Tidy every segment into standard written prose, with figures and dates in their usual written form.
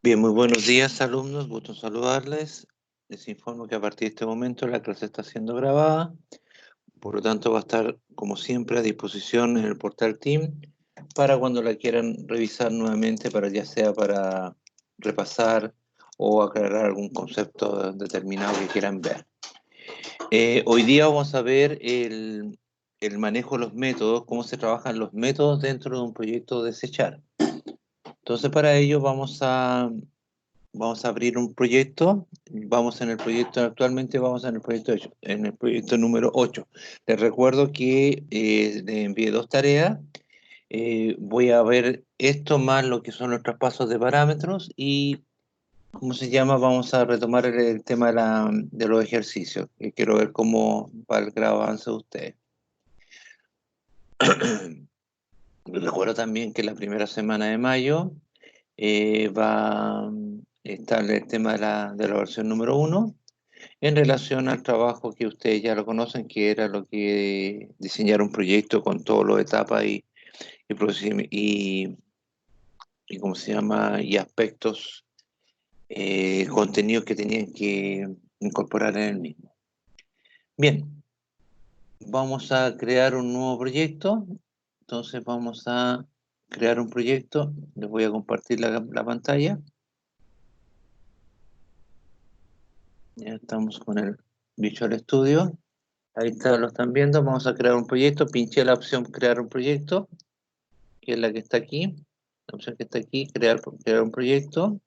Bien, muy buenos días, alumnos. Gusto en saludarles. Les informo que a partir de este momento la clase está siendo grabada. Por lo tanto, va a estar, como siempre, a disposición en el portal Team para cuando la quieran revisar nuevamente, ya sea para repasar o aclarar algún concepto determinado que quieran ver. Hoy día vamos a ver el manejo de los métodos, cómo se trabajan los métodos dentro de un proyecto de Sechar. Entonces, para ello vamos a abrir un proyecto. Actualmente vamos en el proyecto número 8. Les recuerdo que les envié 2 tareas. Voy a ver esto más lo que son los traspasos de parámetros y, ¿cómo se llama? Vamos a retomar el tema de los ejercicios. Quiero ver cómo va el grado de avance de ustedes. Les recuerdo también que la primera semana de mayo va a estar el tema de la versión número 1 en relación al trabajo que ustedes ya lo conocen, que era lo que diseñar un proyecto con todas las etapas y ¿cómo se llama? Y aspectos, contenidos que tenían que incorporar en el mismo. Bien, vamos a crear un nuevo proyecto. Entonces vamos a crear un proyecto. Les voy a compartir la pantalla. Ya estamos con el Visual Studio. Ahí está, lo están viendo. Vamos a crear un proyecto. Pinché la opción crear un proyecto, que es la que está aquí. La opción que está aquí, crear un proyecto.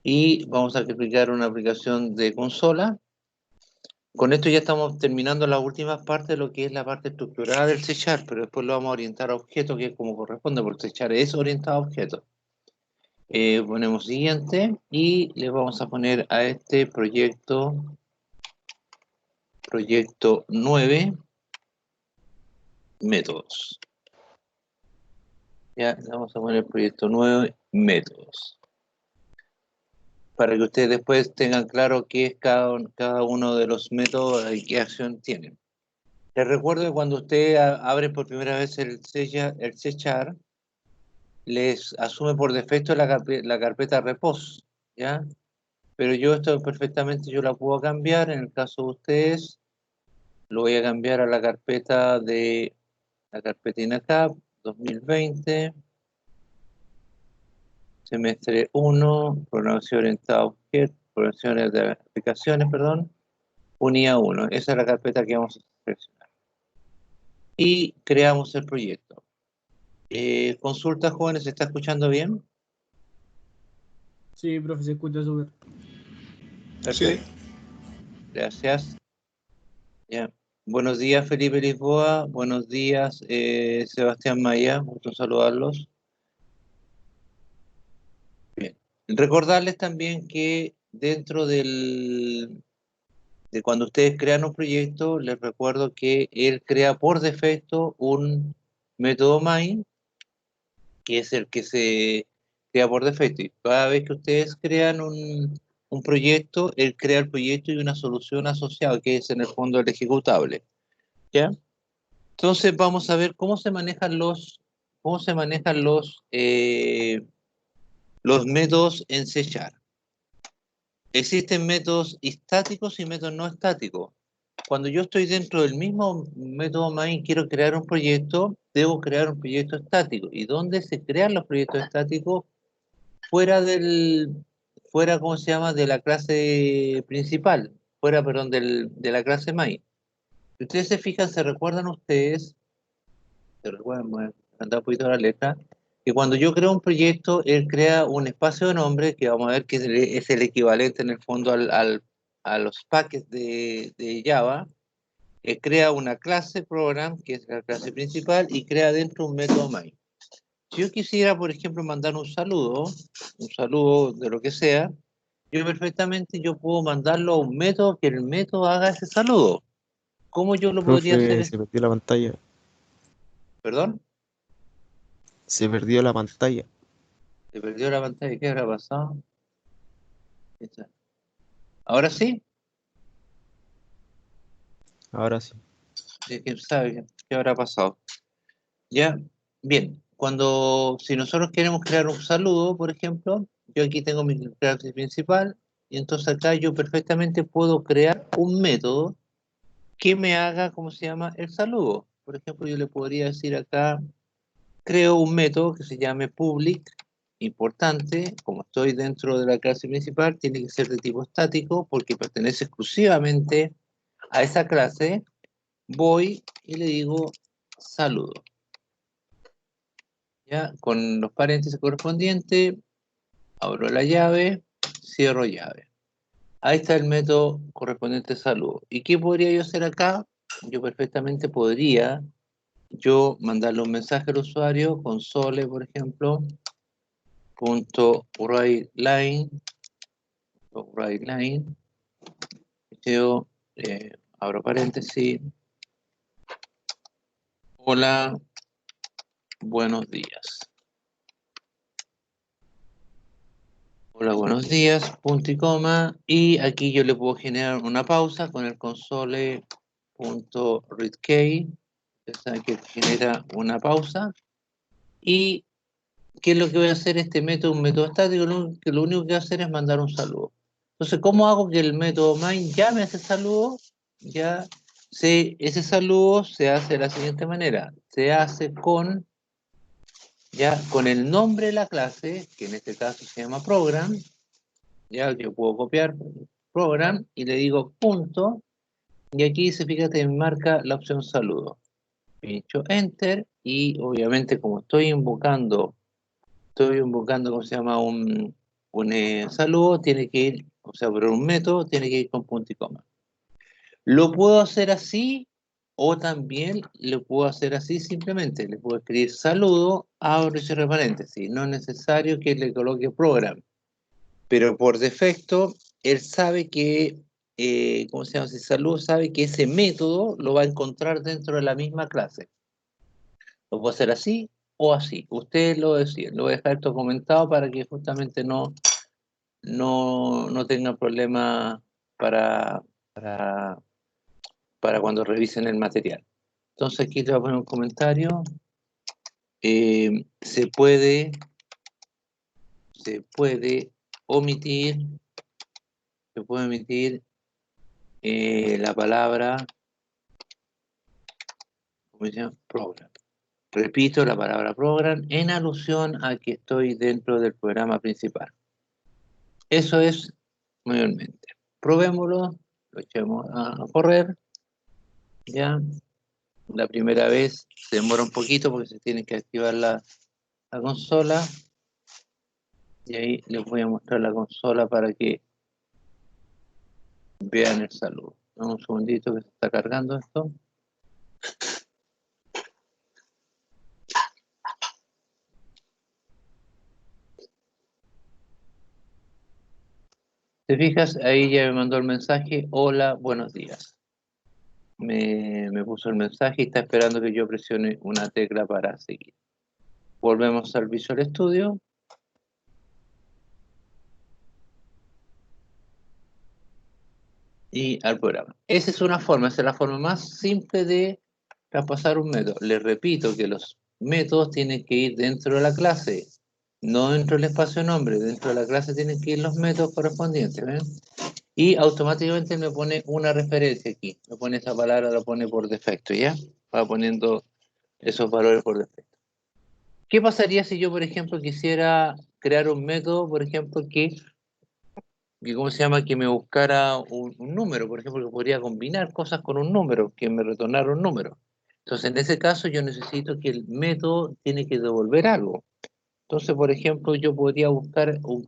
Y vamos a crear una aplicación de consola. Con esto ya estamos terminando la última parte de lo que es la parte estructurada del C#, pero después lo vamos a orientar a objetos, que es como corresponde, porque C# es orientado a objetos. Ponemos siguiente y le vamos a poner a este proyecto 9 métodos. Ya le vamos a poner proyecto 9 métodos, para que ustedes después tengan claro qué es cada uno de los métodos y qué acción tienen. Les recuerdo que cuando ustedes abren por primera vez el C#, les asume por defecto la carpeta repos, ¿ya? Pero yo esto perfectamente yo la puedo cambiar. En el caso de ustedes, lo voy a cambiar a la carpeta INACAP 2020, semestre 1, programación orientada a objetos, programación de aplicaciones, perdón, unidad 1. Esa es la carpeta que vamos a seleccionar. Y creamos el proyecto. Consulta, jóvenes, ¿se está escuchando bien? Sí, profe, se escucha súper. Perfecto. Gracias. Ya. Buenos días, Felipe Lisboa. Buenos días, Sebastián Maya. Gusto en saludarlos. Bien. Recordarles también que dentro de cuando ustedes crean un proyecto, les recuerdo que él crea por defecto un método main, que es el que se crea por defecto. Y cada vez que ustedes crean un proyecto, él crea el proyecto y una solución asociada, que es en el fondo el ejecutable. ¿Ya? Entonces vamos a ver cómo se manejan los métodos en C#. Existen métodos estáticos y métodos no estáticos. Cuando yo estoy dentro del mismo método main y quiero crear un proyecto, debo crear un proyecto estático. ¿Y dónde se crean los proyectos estáticos? Fuera, ¿cómo se llama?, de la clase principal, perdón, de la clase main. Si ustedes se fijan, se recuerdan, voy a andar un poquito la letra, que cuando yo creo un proyecto, él crea un espacio de nombre, que vamos a ver que es el equivalente en el fondo a los paquetes de Java. Crea una clase program, que es la clase principal, y crea dentro un método main. Si yo quisiera, por ejemplo, mandar un saludo de lo que sea, yo puedo mandarlo a un método, que el método haga ese saludo. ¿Cómo yo lo podría hacer? Profe, se perdió la pantalla. ¿Perdón? Se perdió la pantalla. Se perdió la pantalla. ¿Qué habrá pasado? ¿Ahora sí? Ahora sí. ¿Quién sabe qué habrá pasado? Ya, bien. Si nosotros queremos crear un saludo, por ejemplo, yo aquí tengo mi clase principal, y entonces acá yo perfectamente puedo crear un método que me haga, ¿cómo se llama?, el saludo. Por ejemplo, yo le podría decir acá, creo un método que se llame public, importante, como estoy dentro de la clase principal, tiene que ser de tipo estático, porque pertenece exclusivamente a esa clase. Voy y le digo saludo. ¿Ya? Con los paréntesis correspondientes, abro la llave, cierro llave. Ahí está el método correspondiente saludo. ¿Y qué podría yo hacer acá? Yo perfectamente podría mandarle un mensaje al usuario, console, por ejemplo, .writeLine, yo abro paréntesis, hola, buenos días. Hola, buenos días, punto y coma, y aquí yo le puedo generar una pausa con el console.readkey, que genera una pausa. ¿Y qué es lo que voy a hacer este método? Un método estático, que lo único que va a hacer es mandar un saludo. Entonces, ¿cómo hago que el método main llame a ese saludo? Ya ese saludo se hace de la siguiente manera. Se hace con el nombre de la clase, que en este caso se llama program. Ya yo puedo copiar program y le digo punto, y aquí fíjate, me marca la opción saludo. Pincho enter y obviamente como estoy invocando, ¿cómo se llama? Un saludo, tiene que ir, o sea, por un método, tiene que ir con punto y coma. Lo puedo hacer así, o también lo puedo hacer así simplemente. Le puedo escribir saludo, abro y cierro paréntesis. No es necesario que le coloque program. Pero por defecto, él sabe que, ¿cómo se llama? Si saludo sabe que ese método lo va a encontrar dentro de la misma clase. Lo puedo hacer así o así. Ustedes lo deciden. Lo voy a dejar esto comentado para que justamente no tengan problemas para cuando revisen el material. Entonces aquí te voy a poner un comentario. Se puede omitir la palabra, ¿cómo se llama? Program. Repito la palabra program en alusión a que estoy dentro del programa principal. Eso es mayormente. Probémoslo, lo echemos a correr. Ya, la primera vez se demora un poquito porque se tiene que activar la consola. Y ahí les voy a mostrar la consola para que vean el saludo. Dame un segundito que se está cargando esto. ¿Te fijas? Ahí ya me mandó el mensaje, hola, buenos días. Me puso el mensaje y está esperando que yo presione una tecla para seguir. Volvemos al Visual Studio. Y al programa. Esa es la forma más simple de traspasar un método. Les repito que los métodos tienen que ir dentro de la clase, no dentro del espacio nombre. Dentro de la clase tienen que ir los métodos correspondientes. ¿Ven? Y automáticamente me pone una referencia aquí. Me pone esa palabra, la pone por defecto, ¿ya? Va poniendo esos valores por defecto. ¿Qué pasaría si yo, por ejemplo, quisiera crear un método, por ejemplo, que ¿cómo se llama? Que me buscara un número, por ejemplo, que podría combinar cosas con un número, que me retornara un número? Entonces, en ese caso, yo necesito que el método tiene que devolver algo. Entonces, por ejemplo, yo podría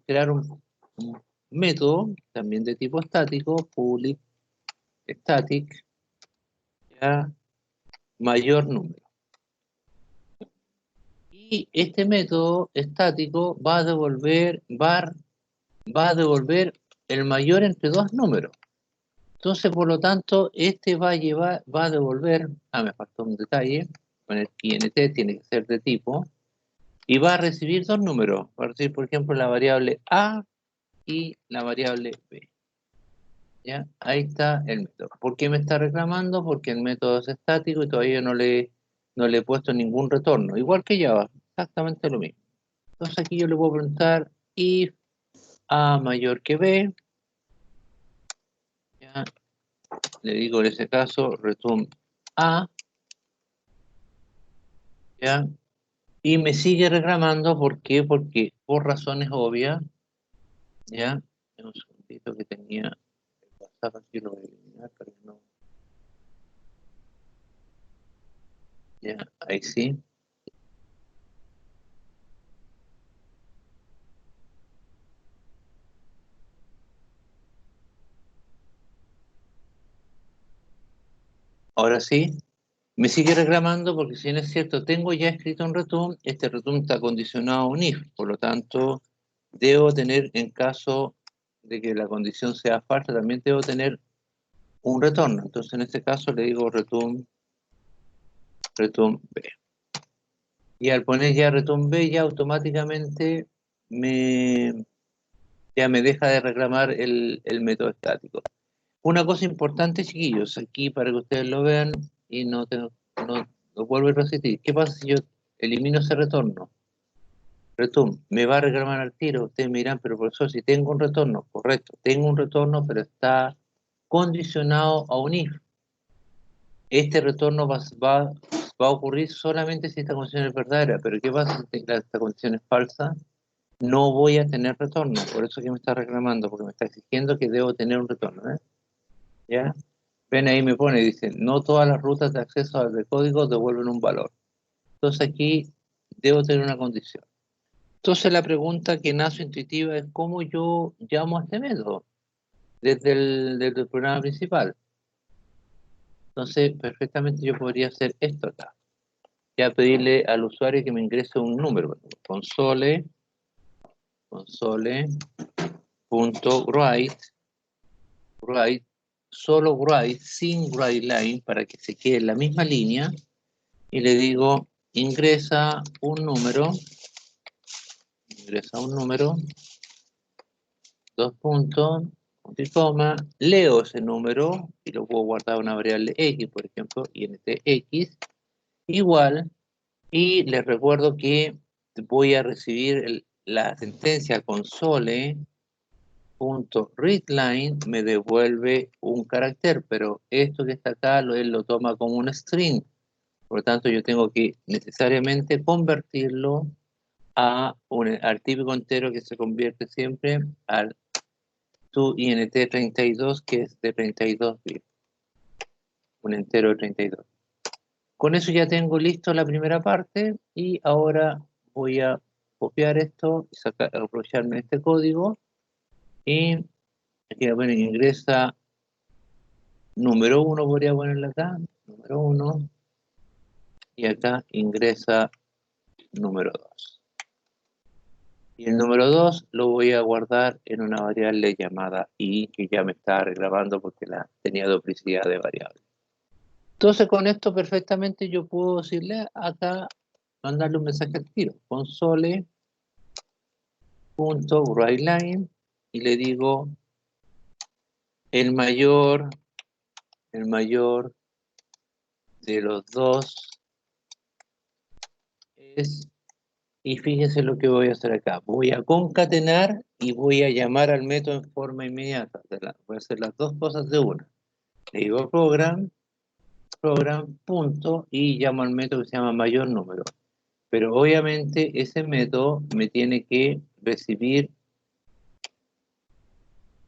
crear un método, también de tipo estático, public static, ya, mayor número. Y este método estático va a devolver el mayor entre dos números. Entonces, por lo tanto, este va a devolver, me faltó un detalle, poner int, tiene que ser de tipo, y va a recibir dos números. Va a recibir, por ejemplo, la variable A y la variable B. ¿Ya? Ahí está el método. ¿Por qué me está reclamando? Porque el método es estático y todavía no le he puesto ningún retorno. Igual que Java, exactamente lo mismo. Entonces aquí yo le puedo preguntar if A mayor que B, ¿ya? Le digo en ese caso return A, ¿ya? Y me sigue reclamando, ¿por qué? Porque por razones obvias, ¿ya? Un segundito que tenía el WhatsApp aquí, lo voy a eliminar para que no. Ya, ahí sí. Ahora sí. Me sigue reclamando porque si bien es cierto, tengo ya escrito un return, este return está condicionado a un if, por lo tanto, debo tener, en caso de que la condición sea falsa, también debo tener un retorno. Entonces, en este caso, le digo return B. Y al poner ya return B, ya automáticamente ya me deja de reclamar el método estático. Una cosa importante, chiquillos, aquí para que ustedes lo vean y no lo vuelvo a repetir. ¿Qué pasa si yo elimino ese retorno? Return, me va a reclamar al tiro. Ustedes me dirán, pero profesor, si tengo un retorno, correcto, tengo un retorno, pero está condicionado a un if. Este retorno va a ocurrir solamente si esta condición es verdadera, pero ¿qué pasa si esta condición es falsa? No voy a tener retorno, por eso que me está reclamando, porque me está exigiendo que debo tener un retorno, ¿eh? ¿Ya? Ven ahí me pone, dice, no todas las rutas de acceso al código devuelven un valor. Entonces aquí debo tener una condición. Entonces la pregunta que nace intuitiva es cómo yo llamo a este método desde el programa principal. Entonces perfectamente yo podría hacer esto acá. Ya pedirle al usuario que me ingrese un número. Console.write, solo write, sin write line, para que se quede en la misma línea. Y le digo, ingresa un número, dos puntos, punto y coma, leo ese número y lo puedo guardar en una variable x, por ejemplo, intx, igual, y les recuerdo que voy a recibir la sentencia console.readline, me devuelve un carácter, pero esto que está acá él lo toma como un string, por lo tanto yo tengo que necesariamente convertirlo al típico entero que se convierte siempre al int32, que es de 32 bits, un entero de 32. Con eso ya tengo listo la primera parte y ahora voy a copiar esto y aprovecharme de este código y aquí voy a poner ingresa número 1, podría ponerle acá, número 1, y acá ingresa número 2. Y el número 2 lo voy a guardar en una variable llamada i, que ya me está reclamando porque tenía duplicidad de variables. Entonces con esto perfectamente yo puedo decirle acá, mandarle un mensaje al tiro, console.writeLine, y le digo el mayor de los dos es, y fíjense lo que voy a hacer acá, voy a concatenar y voy a llamar al método en forma inmediata, voy a hacer las dos cosas de una. Le digo program, punto, y llamo al método que se llama mayor número. Pero obviamente ese método me tiene que recibir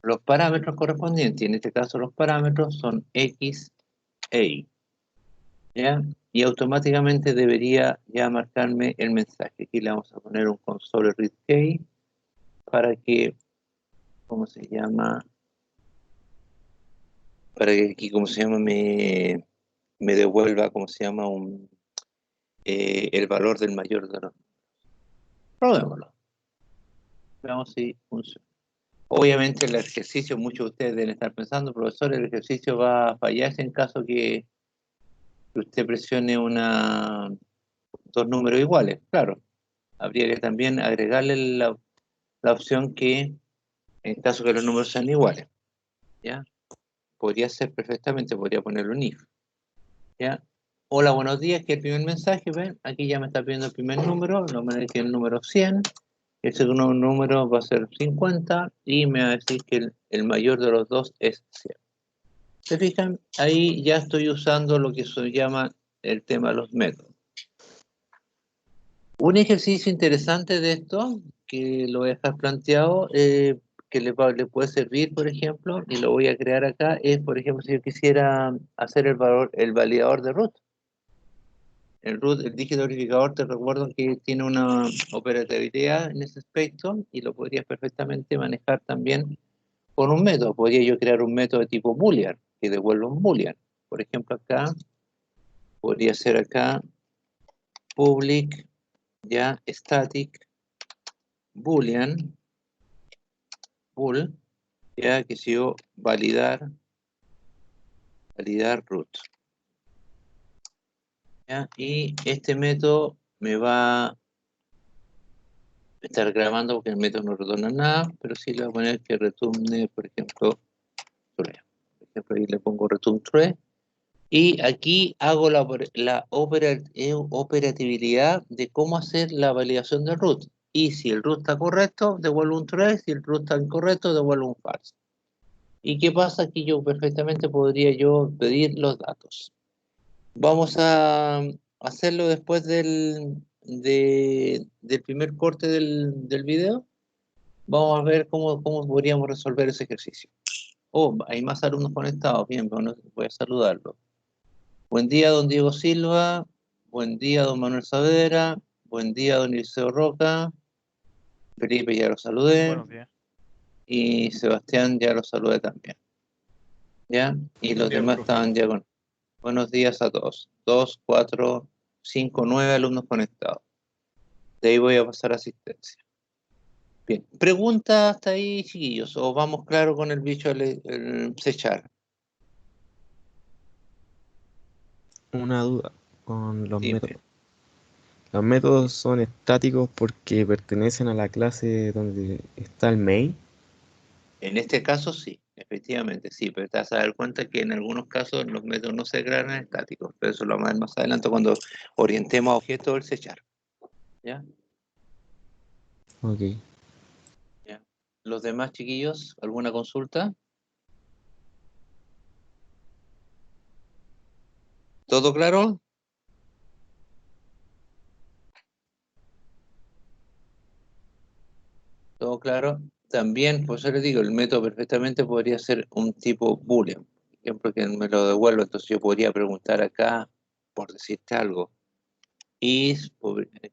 los parámetros correspondientes. En este caso los parámetros son x e y, ¿ya? Y automáticamente debería ya marcarme el mensaje. Aquí le vamos a poner un console read key para que, ¿cómo se llama? Para que aquí, ¿cómo se llama? Me devuelva, ¿cómo se llama? El valor del mayor de los. Probémoslo. Veamos si funciona. Obviamente el ejercicio, muchos de ustedes deben estar pensando, profesor, el ejercicio va a fallarse en caso que usted presione dos números iguales. Claro, habría que también agregarle la opción que, en caso que los números sean iguales, ¿ya? Podría ser perfectamente, podría ponerlo un if, ¿ya? Hola, buenos días, que el primer mensaje, ven, aquí ya me está pidiendo el primer número, lo manejé el número 100, Ese número va a ser 50 y me va a decir que el mayor de los dos es 100. ¿Se fijan? Ahí ya estoy usando lo que se llama el tema de los métodos. Un ejercicio interesante de esto, que lo voy a dejar planteado, que le puede servir, por ejemplo, y lo voy a crear acá, es, por ejemplo, si yo quisiera hacer el validador de root. El root, el dígito verificador, te recuerdo que tiene una operabilidad en ese aspecto y lo podrías perfectamente manejar también con un método. Podría yo crear un método de tipo boolean, que devuelva un boolean. Por ejemplo, acá, podría ser acá, public, ya, static, boolean, bool, ya, que si yo validar root. ¿Ya? Y este método me va a estar grabando porque el método no retorna nada, pero sí le voy a poner que returne, por ejemplo, true. Por ejemplo, ahí le pongo return true. Y aquí hago la operatividad de cómo hacer la validación del root. Y si el root está correcto, devuelvo un true. Si el root está incorrecto, devuelvo un false. ¿Y qué pasa? Aquí yo perfectamente podría yo pedir los datos. Vamos a hacerlo después del primer corte del video. Vamos a ver cómo podríamos resolver ese ejercicio. Oh, hay más alumnos conectados. Bien, bueno, voy a saludarlos. Buen día, don Diego Silva. Buen día, don Manuel Saavedra. Buen día, don Eliseo Roca. Felipe ya lo saludé. Buenos días. Y Sebastián ya lo saludé también. ¿Ya? Y los demás estaban ya con... Buenos días a todos. 2, 4, 5, 9 alumnos conectados. De ahí voy a pasar a asistencia. Bien. ¿Pregunta hasta ahí, chiquillos? ¿O vamos claro con el bicho el C#? Una duda con los Dime. métodos. Los métodos son estáticos porque pertenecen a la clase donde está el main. En este caso sí, efectivamente sí, pero te vas a dar cuenta que en algunos casos los métodos no se crean estáticos, pero eso lo vamos a ver más adelante cuando orientemos a objetos del C#. ¿Ya? Ok. ¿Ya? ¿Los demás chiquillos, alguna consulta? ¿Todo claro? ¿Todo claro? También, pues yo les digo, el método perfectamente podría ser un tipo boolean. Por ejemplo, que me lo devuelva, entonces yo podría preguntar acá, por decirte algo, aquí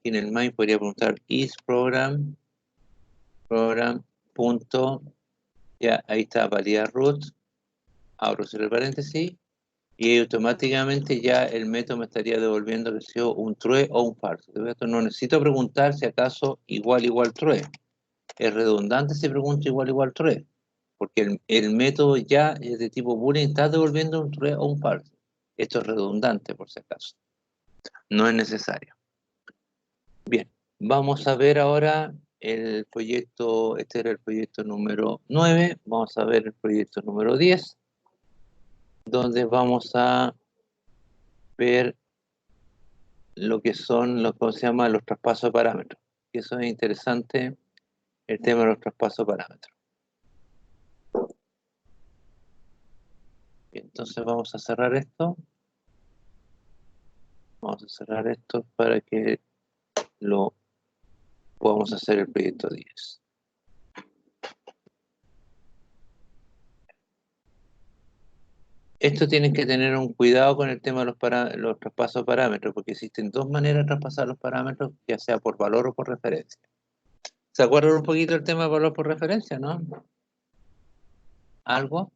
en el main podría preguntar program, punto, ya ahí está, validar root, abro el paréntesis, y automáticamente ya el método me estaría devolviendo que sea un true o un false. No necesito preguntar si acaso igual true. Es redundante si pregunto igual true, porque el método ya es de tipo boolean, está devolviendo un true o un false. Esto es redundante por si acaso. No es necesario. Bien, vamos a ver ahora el proyecto, este era el proyecto número 9, vamos a ver el proyecto número 10, donde vamos a ver lo que son, ¿cómo se llama? Los traspasos de parámetros. Y eso es interesante, el tema de los traspasos de parámetros. Bien, entonces vamos a cerrar esto. Vamos a cerrar esto para que lo podamos hacer el proyecto 10. Esto tienen que tener un cuidado con el tema de los traspasos de parámetros, porque existen dos maneras de traspasar los parámetros, ya sea por valor o por referencia. ¿Se acuerdan un poquito del tema de valor por referencia, no? ¿Algo?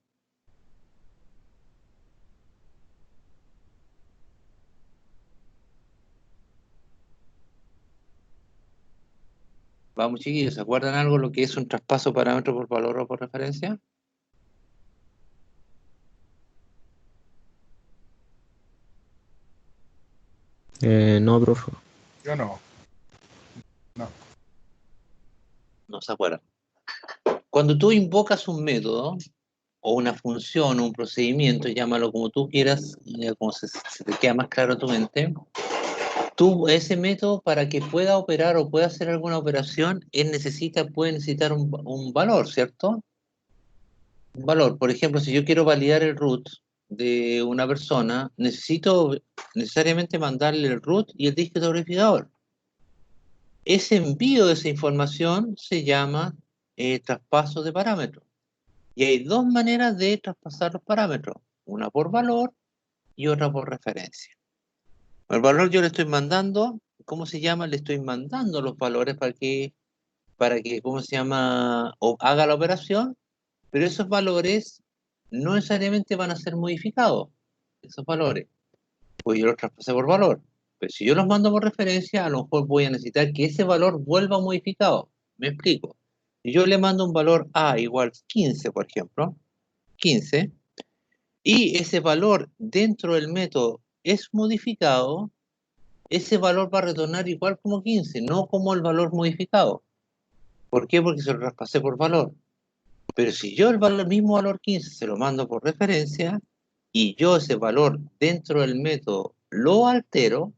Vamos, chiquillos, ¿se acuerdan algo lo que es un traspaso de parámetro por valor o por referencia? No, profe. Yo no. No se acuerdan. Cuando tú invocas un método, o una función, o un procedimiento, llámalo como tú quieras, como se te queda más claro a tu mente, ese método, para que pueda operar o pueda hacer alguna operación, puede necesitar un valor, ¿cierto? Un valor. Por ejemplo, si yo quiero validar el root de una persona, necesito necesariamente mandarle el root y el dígito verificador. Ese envío de esa información se llama traspaso de parámetros. Y hay dos maneras de traspasar los parámetros, una por valor y otra por referencia. El valor yo le estoy mandando, ¿cómo se llama? Le estoy mandando los valores para que ¿cómo se llama? O haga la operación, pero esos valores no necesariamente van a ser modificados, esos valores, pues yo los traspasé por valor. Pero si yo los mando por referencia, a lo mejor voy a necesitar que ese valor vuelva modificado. Me explico. Si yo le mando un valor A igual 15, por ejemplo, 15, y ese valor dentro del método es modificado, ese valor va a retornar igual como 15, no como el valor modificado. ¿Por qué? Porque se lo traspasé por valor. Pero si yo el mismo valor 15 se lo mando por referencia y yo ese valor dentro del método lo altero,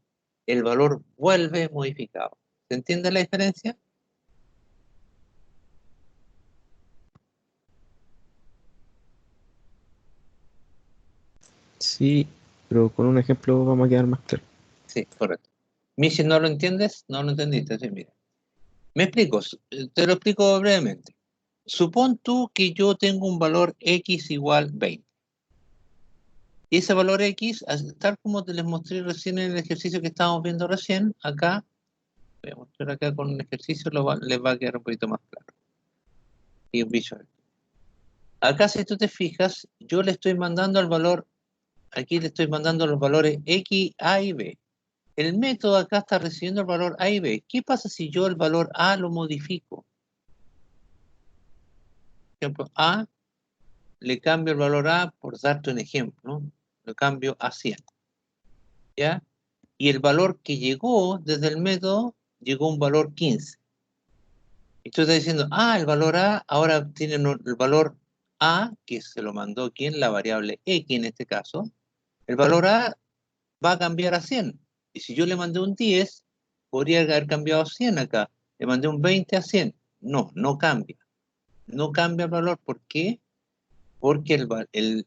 el valor vuelve modificado. ¿Se entiende la diferencia? Sí, pero con un ejemplo vamos a quedar más claro. Sí, correcto. Si no lo entiendes, no lo entendiste. Sí, mira. Me explico, te lo explico brevemente. Supón tú que yo tengo un valor x igual 20. Y ese valor x, tal como te les mostré recién en el ejercicio que estábamos viendo recién, acá, voy a mostrar acá con un ejercicio, les va a quedar un poquito más claro. Y un visual. Acá, si tú te fijas, yo le estoy mandando el valor, aquí le estoy mandando los valores x, a y b. El método acá está recibiendo el valor a y b. ¿Qué pasa si yo el valor a lo modifico? Por ejemplo, a, le cambio el valor a, por darte un ejemplo, ¿no? Lo cambio a 100. ¿Ya? Y el valor que llegó desde el método, llegó un valor 15. Y tú estás diciendo, el valor A ahora tiene el valor A, que se lo mandó ¿quién? La variable X en este caso. El valor A va a cambiar a 100. Y si yo le mandé un 10, podría haber cambiado a 100 acá. Le mandé un 20 a 100. No, no cambia. No cambia el valor. ¿Por qué? Porque el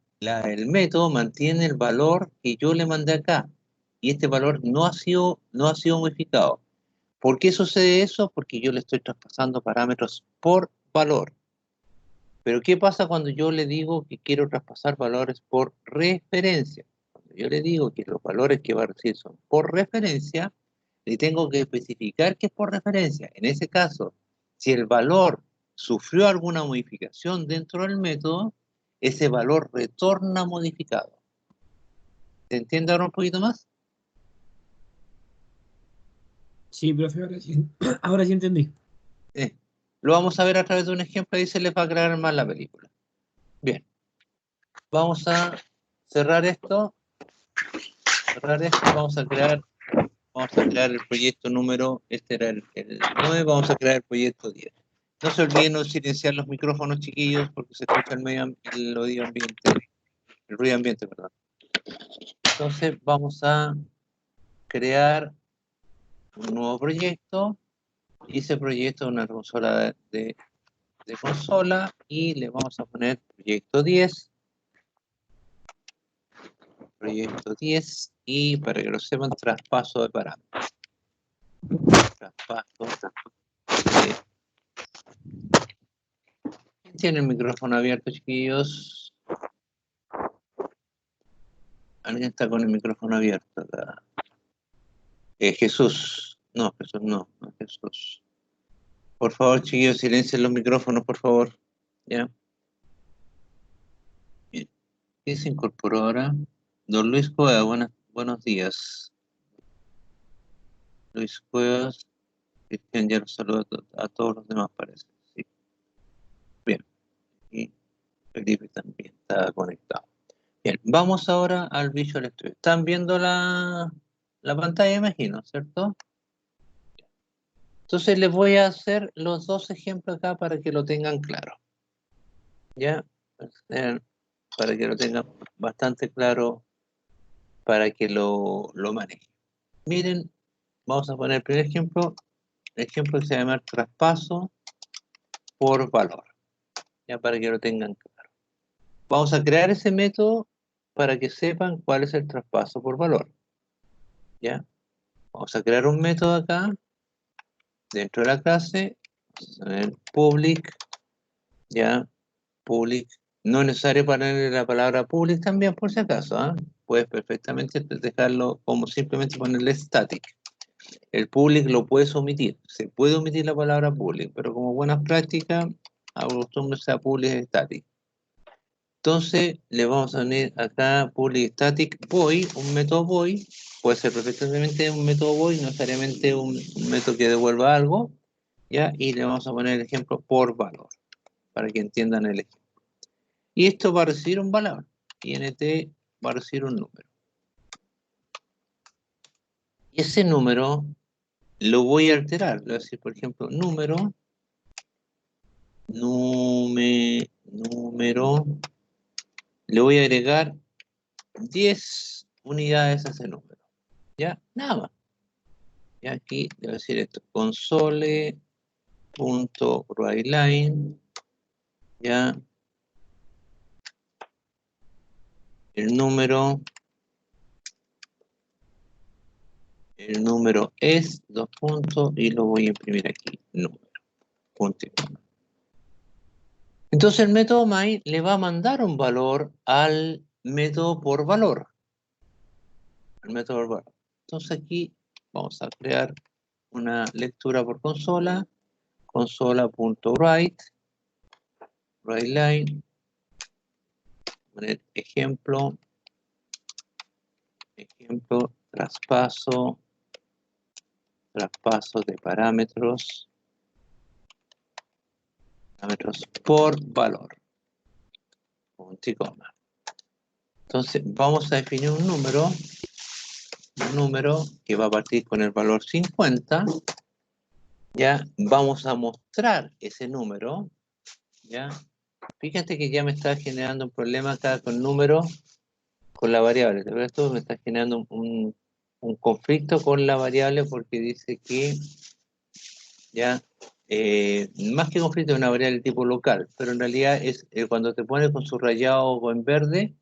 método mantiene el valor que yo le mandé acá. Y este valor no ha sido modificado. ¿Por qué sucede eso? Porque yo le estoy traspasando parámetros por valor. Pero ¿qué pasa cuando yo le digo que quiero traspasar valores por referencia? Cuando yo le digo que los valores que va a recibir son por referencia, le tengo que especificar que es por referencia. En ese caso, si el valor sufrió alguna modificación dentro del método, ese valor retorna modificado. ¿Se entiende ahora un poquito más? Sí, profe, ahora sí, ahora sí entendí. Eh, lo vamos a ver a través de un ejemplo y se les va a crear más la película. Bien, vamos a cerrar esto. Vamos a crear el proyecto número, este era el 9, vamos a crear el proyecto 10. No se olviden de silenciar los micrófonos, chiquillos, porque se escucha el ruido ambiente, perdón. Entonces vamos a crear un nuevo proyecto, y ese proyecto es una consola de consola, y le vamos a poner proyecto 10, y para que lo sepan, traspaso de parámetros. ¿Quién tiene el micrófono abierto, chiquillos? Alguien está con el micrófono abierto acá. Jesús. No, Jesús no, no Jesús. Por favor, chiquillos, silencien los micrófonos, por favor. ¿Ya? Bien. ¿Quién se incorporó ahora? Don Luis Cuevas, buenos días. Luis Cuevas, Cristian ya los saluda a todos los demás, parece. Sí. Bien. Y Felipe también está conectado. Bien, vamos ahora al Visual Studio. ¿Están viendo la pantalla, imagino, cierto? Entonces les voy a hacer los dos ejemplos acá para que lo tengan claro. ¿Ya? Para que lo tengan bastante claro, para que lo manejen. Miren Vamos a poner el primer ejemplo que se llama traspaso por valor. Ya para que lo tengan claro. Vamos a crear ese método para que sepan cuál es el traspaso por valor. ¿Ya? Vamos a crear un método acá, dentro de la clase, vamos a poner public, ya, public, no es necesario ponerle la palabra public también por si acaso, ¿ah? Puedes perfectamente dejarlo como simplemente ponerle static. El public lo puedes omitir, se puede omitir la palabra public, pero como buenas prácticas, acostúmbrense a public static. Entonces le vamos a unir acá public static void, un método void, puede ser perfectamente un método void, no necesariamente un método que devuelva algo, ¿ya? Y le vamos a poner el ejemplo por valor, para que entiendan el ejemplo. Y esto va a recibir un valor, int va a recibir un número. Y ese número lo voy a alterar, le voy a decir, por ejemplo, número, le voy a agregar 10 unidades a ese número. ¿Ya? Nada más. Y aquí le voy a decir esto, console.writeLine, ya, el número es, dos puntos, y lo voy a imprimir aquí, número, punto y coma. Entonces el método main le va a mandar un valor al método por valor. El método por valor. Entonces aquí vamos a crear una lectura por consola, writeLine, poner ejemplo, traspaso de parámetros por valor, punto y coma. Entonces vamos a definir un número que va a partir con el valor 50, ya vamos a mostrar ese número, ya. Fíjate que ya me está generando un problema acá con número, con la variable. De verdad, esto me está generando un conflicto con la variable porque dice que ya más que conflicto es una variable de tipo local, pero en realidad es cuando te pones con subrayado o en verde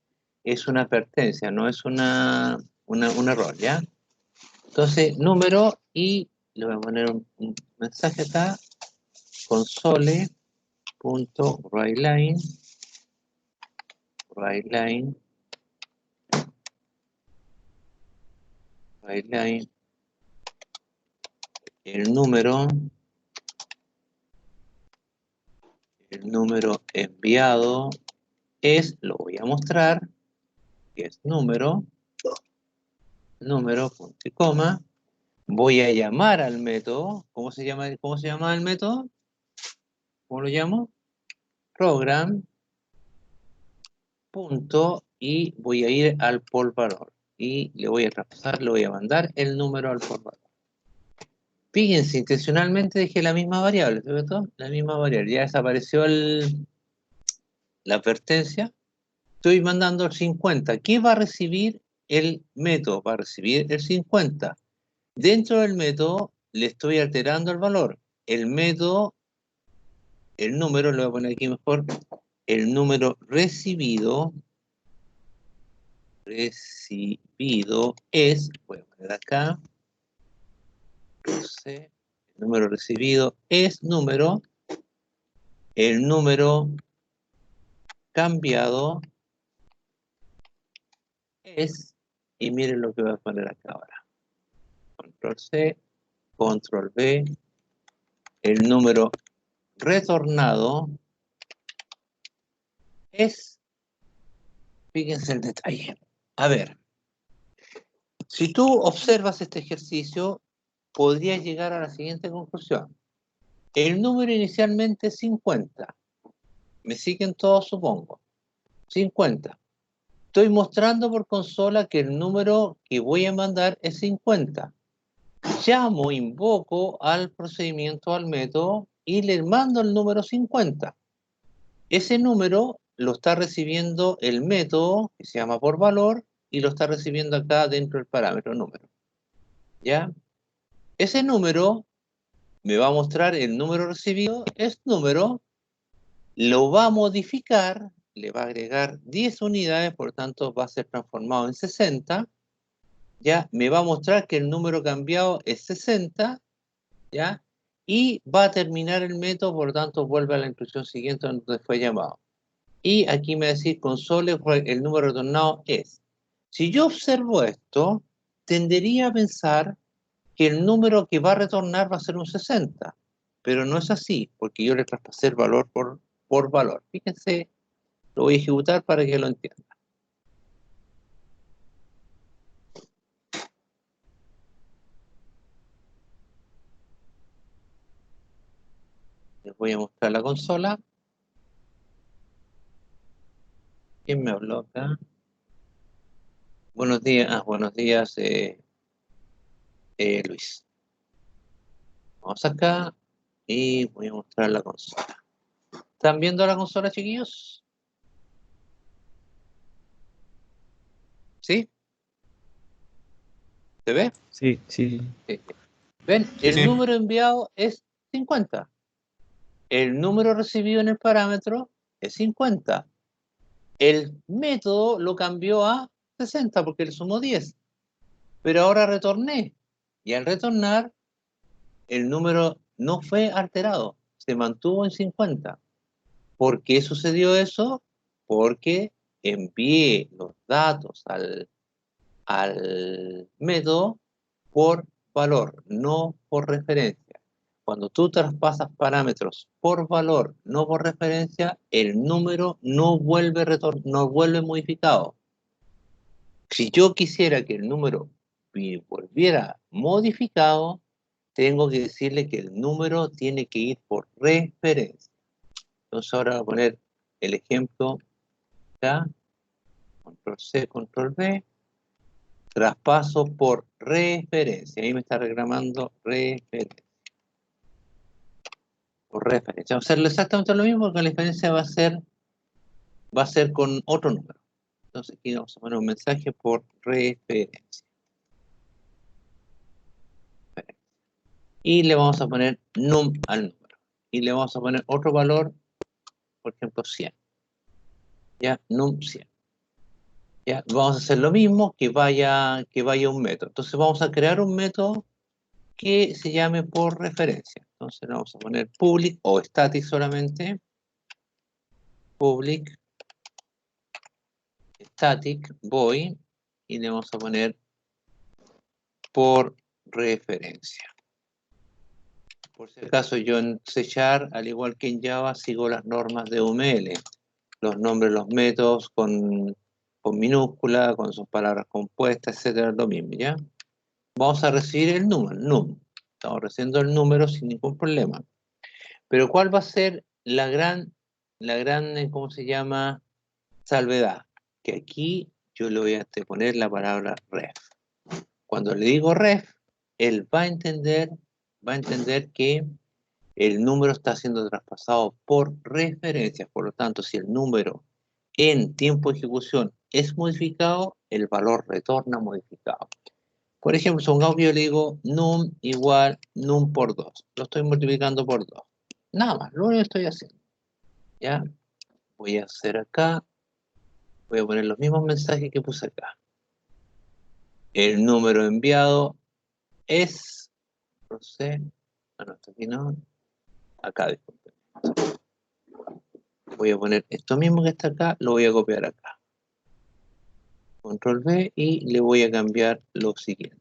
es una advertencia, no es un error, ¿ya? Entonces, número, y le voy a poner un mensaje acá, console.writeLine, el número enviado es, lo voy a mostrar, que es número, punto y coma. Voy a llamar al método. ¿Cómo se llama el método? ¿Cómo lo llamo? Program. Punto, y voy a ir al por valor. Y le voy a traspasar, le voy a mandar el número al por valor. Fíjense, intencionalmente dejé la misma variable, ¿cierto? La misma variable. Ya desapareció la advertencia. Estoy mandando el 50. ¿Qué va a recibir el método? Va a recibir el 50. Dentro del método le estoy alterando el valor. El método, el número, lo voy a poner aquí mejor, el número recibido es, voy a poner acá, el número recibido es número, el número cambiado es, y miren lo que voy a poner acá ahora. Control C, Control V, el número retornado es, fíjense el detalle. A ver, si tú observas este ejercicio, podrías llegar a la siguiente conclusión. El número inicialmente es 50. ¿Me siguen todos, supongo? 50. Estoy mostrando por consola que el número que voy a mandar es 50. Llamo, invoco al procedimiento, al método, y le mando el número 50. Ese número lo está recibiendo el método, que se llama por valor, y lo está recibiendo acá dentro del parámetro número. ¿Ya? ese número me va a mostrar el número recibido, es número, lo va a modificar, le va a agregar 10 unidades, por lo tanto va a ser transformado en 60, ¿ya? Me va a mostrar que el número cambiado es 60, ¿ya? Y va a terminar el método, por lo tanto vuelve a la instrucción siguiente donde fue llamado. Y aquí me va a decir console, el número retornado es. Si yo observo esto, tendería a pensar que el número que va a retornar va a ser un 60, pero no es así, porque yo le traspasé el valor por valor. Fíjense, lo voy a ejecutar para que lo entiendan. Les voy a mostrar la consola. ¿Quién me habló acá? Buenos días, Luis. Vamos acá y voy a mostrar la consola. ¿Están viendo la consola, chiquillos? ¿Sí? ¿Se ve? Sí, sí. Sí. ¿Ven? El número enviado es 50. El número recibido en el parámetro es 50. El método lo cambió a 60 porque le sumó 10. Pero ahora retorné. Y al retornar, el número no fue alterado. Se mantuvo en 50. ¿Por qué sucedió eso? Porque envié los datos al método por valor, no por referencia. Cuando tú traspasas parámetros por valor, no por referencia, el número no vuelve modificado. Si yo quisiera que el número volviera modificado, tengo que decirle que el número tiene que ir por referencia. Entonces ahora voy a poner el ejemplo acá, control C, control V, traspaso por referencia. Ahí me está reclamando referencia. Por referencia. Vamos a hacerlo exactamente lo mismo, porque la diferencia va a ser con otro número. Entonces aquí vamos a poner un mensaje por referencia. Y le vamos a poner num al número. Y le vamos a poner otro valor, por ejemplo 100. Ya, num 100. Ya, vamos a hacer lo mismo, que vaya un método. Entonces vamos a crear un método que se llame por referencia. Entonces le vamos a poner public o static solamente. Public static void y le vamos a poner por referencia. Por si acaso yo en C#, al igual que en Java, sigo las normas de UML. Los nombres, los métodos con minúscula, con sus palabras compuestas, etcétera, lo mismo, ¿ya? Vamos a recibir el número, num. Estamos recibiendo el número sin ningún problema. Pero ¿cuál va a ser la gran, ¿cómo se llama? Salvedad. Que aquí yo le voy a poner la palabra ref. Cuando le digo ref, él va a entender que el número está siendo traspasado por referencia. Por lo tanto, si el número en tiempo de ejecución es modificado, el valor retorna modificado. Por ejemplo, supongamos que yo le digo num igual num por 2. Lo estoy multiplicando por 2. Nada más, lo único que estoy haciendo. ¿Ya? Voy a hacer acá. Voy a poner los mismos mensajes que puse acá. El número enviado es... No sé. Bueno, hasta aquí no. Acá, disculpen. Voy a poner esto mismo que está acá, lo voy a copiar acá. Control V y le voy a cambiar lo siguiente.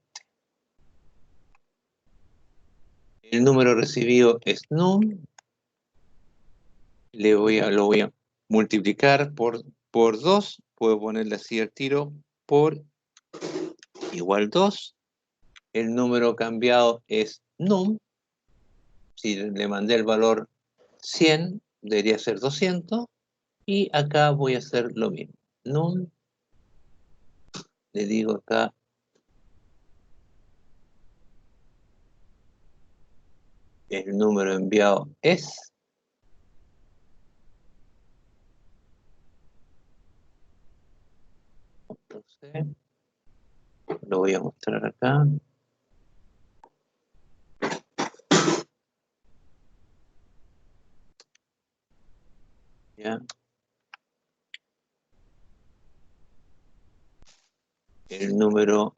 El número recibido es num. Lo voy a multiplicar por 2. Puedo ponerle así al tiro por igual 2. El número cambiado es num. Si le mandé el valor 100, debería ser 200. Y acá voy a hacer lo mismo. Num. Le digo acá. El número enviado es. Entonces, lo voy a mostrar acá. ¿Ya? El número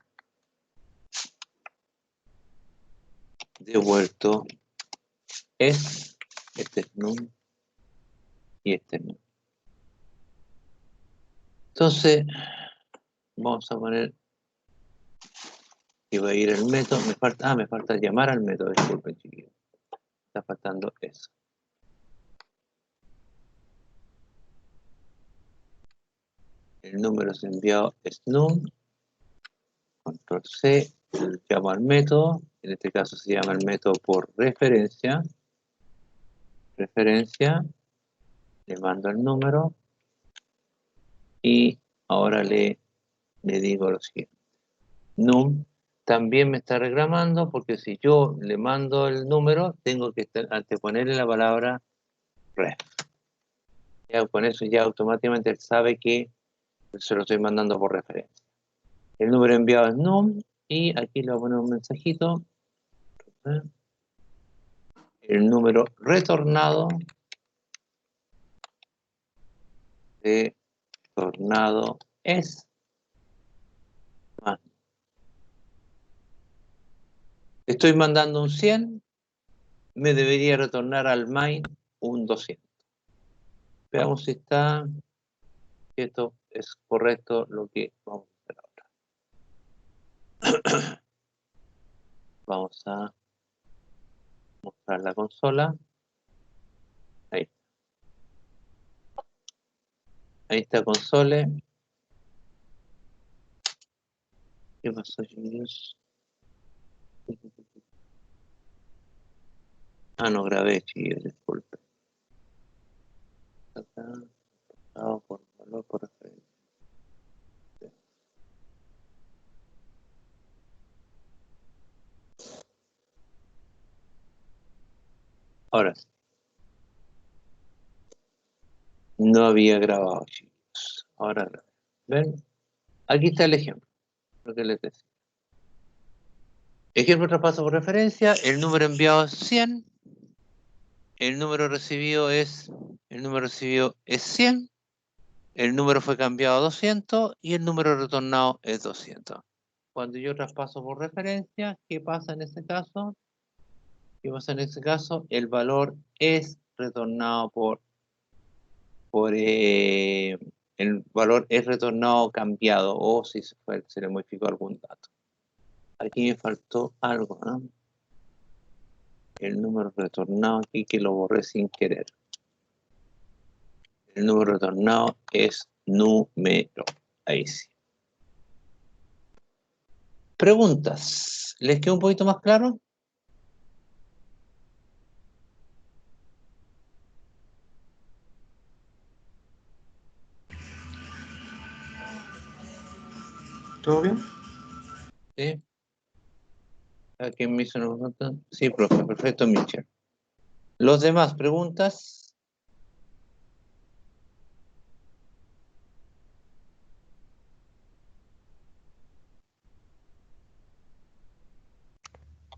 devuelto es, este es num y este es num. Entonces, vamos a poner que va a ir el método. Me falta llamar al método, disculpen, chiquillos. Está faltando eso. El número es enviado es num. Control C, llamo al método. En este caso se llama el método por referencia. Referencia. Le mando el número. Y ahora le digo lo siguiente. Num también me está reclamando porque si yo le mando el número, tengo que anteponerle la palabra ref. Ya con eso ya automáticamente él sabe que se lo estoy mandando por referencia. El número enviado es num y aquí le voy a poner un mensajito. El número retornado es más. Estoy mandando un 100, me debería retornar al main un 200. Veamos si esto es correcto lo que vamos a hacer ahora. Vamos a mostrar la consola. Ahí. Ahí está console. ¿Qué pasó, chicos? Ah, no grabé, chicos, disculpen. Acá, por valor, por referencia. Ahora sí. No había grabado, chicos. Ahora grabé. ¿Ven? Aquí está el ejemplo. Lo que les decía. Ejemplo traspaso por referencia. El número enviado es 100. El número recibido es 100. El número fue cambiado a 200 y el número retornado es 200. Cuando yo traspaso por referencia, ¿qué pasa en este caso? El valor es retornado el valor es retornado cambiado o si se le modificó algún dato. Aquí me faltó algo, ¿no? El número retornado aquí que lo borré sin querer. El número retornado es número. Ahí sí. Preguntas. ¿Les quedó un poquito más claro? ¿Todo bien? Sí. ¿A quién me hizo una pregunta? Sí, profe. Perfecto, Michel. ¿Los demás preguntas?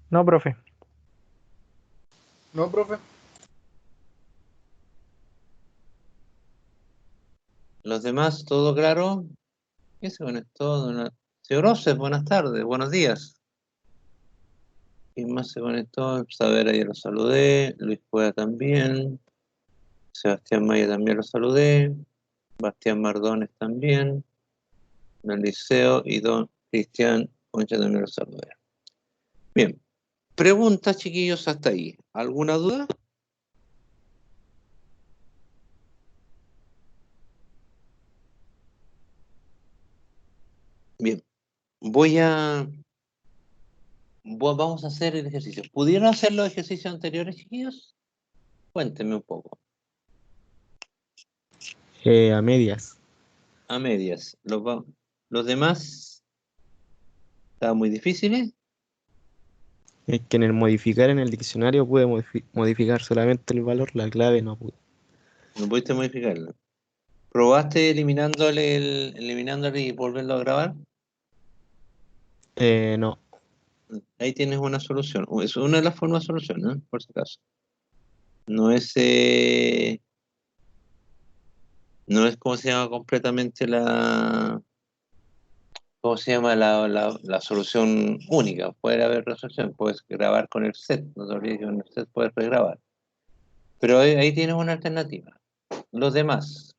No, profe. No, profe. ¿Los demás todo claro? ¿Quién se conectó? Señor Roses, buenas tardes, buenos días. ¿Quién más se conectó? Saber, ahí lo saludé. Luis Cueva también. Sebastián Maya también lo saludé. Bastián Mardones también. Don Liceo y don Cristian Concha también lo saludé. Bien. Preguntas, chiquillos, hasta ahí. ¿Alguna duda? Bien. Vamos a hacer el ejercicio. ¿Pudieron hacer los ejercicios anteriores, chiquillos? Cuéntenme un poco. A medias. A medias. Los demás estaban muy difíciles. Es que en el modificar en el diccionario pude modificar solamente el valor, la clave no pude. No pudiste modificarlo. ¿Probaste eliminándole y volverlo a grabar? No. Ahí tienes una solución. Es una de las formas de solución, ¿no? Por si acaso. No es... No es como se llama completamente ¿cómo se llama la solución única? Puede haber resolución, puedes grabar con el set, no te olvides que con el set puedes regrabar. Pero ahí tienes una alternativa. Los demás,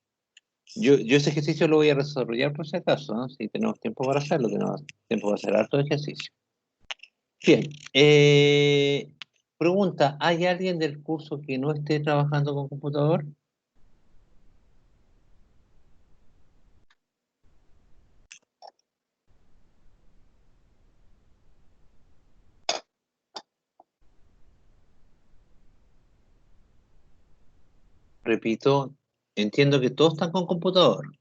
yo ese ejercicio lo voy a desarrollar por si acaso, ¿no? Si tenemos tiempo para hacerlo, tenemos tiempo para hacer harto ejercicio. Bien, pregunta, ¿hay alguien del curso que no esté trabajando con computador? Repito, entiendo que todos están con computador.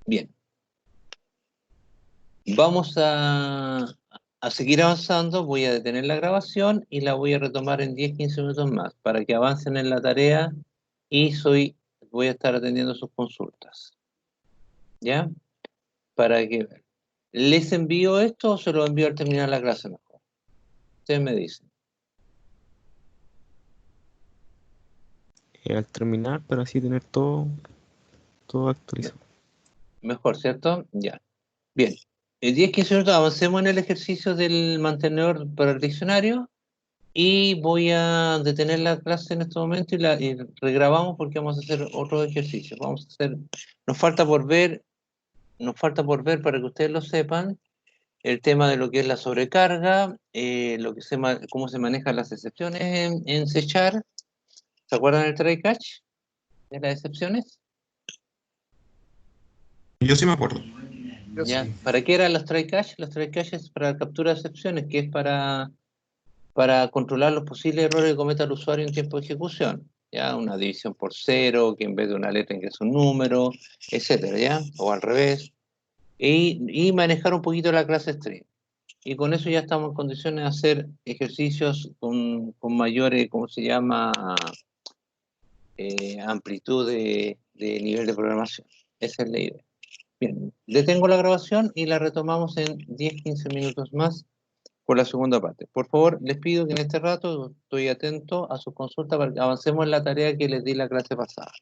Bien. Vamos a seguir avanzando, voy a detener la grabación y la voy a retomar en 10-15 minutos más para que avancen en la tarea y voy a estar atendiendo sus consultas. ¿Ya? Para que les envío esto o se lo envío al terminar la clase mejor. Ustedes me dicen. Al terminar, para así tener todo actualizado. Mejor, ¿cierto? Ya. Bien. En 10-15 minutos avancemos en el ejercicio del mantenedor para el diccionario. Y voy a detener la clase en este momento y regrabamos porque vamos a hacer otro ejercicio. Nos falta por ver para que ustedes lo sepan, el tema de lo que es la sobrecarga, cómo se manejan las excepciones en C#. ¿Se acuerdan del try catch de las excepciones? Yo sí me acuerdo. ¿Ya? ¿Para qué eran los try catch? Los try catch es para captura de excepciones, que es para controlar los posibles errores que cometa el usuario en tiempo de ejecución. ¿Ya? Una división por cero, que en vez de una letra ingresa un número, etcétera, ¿ya? O al revés. Y manejar un poquito la clase string. Y con eso ya estamos en condiciones de hacer ejercicios con mayor, ¿cómo se llama? Amplitud de nivel de programación. Esa es la idea. Bien, detengo la grabación y la retomamos en 10-15 minutos más por la segunda parte. Por favor, les pido que en este rato estoy atento a sus consultas para que avancemos en la tarea que les di la clase pasada.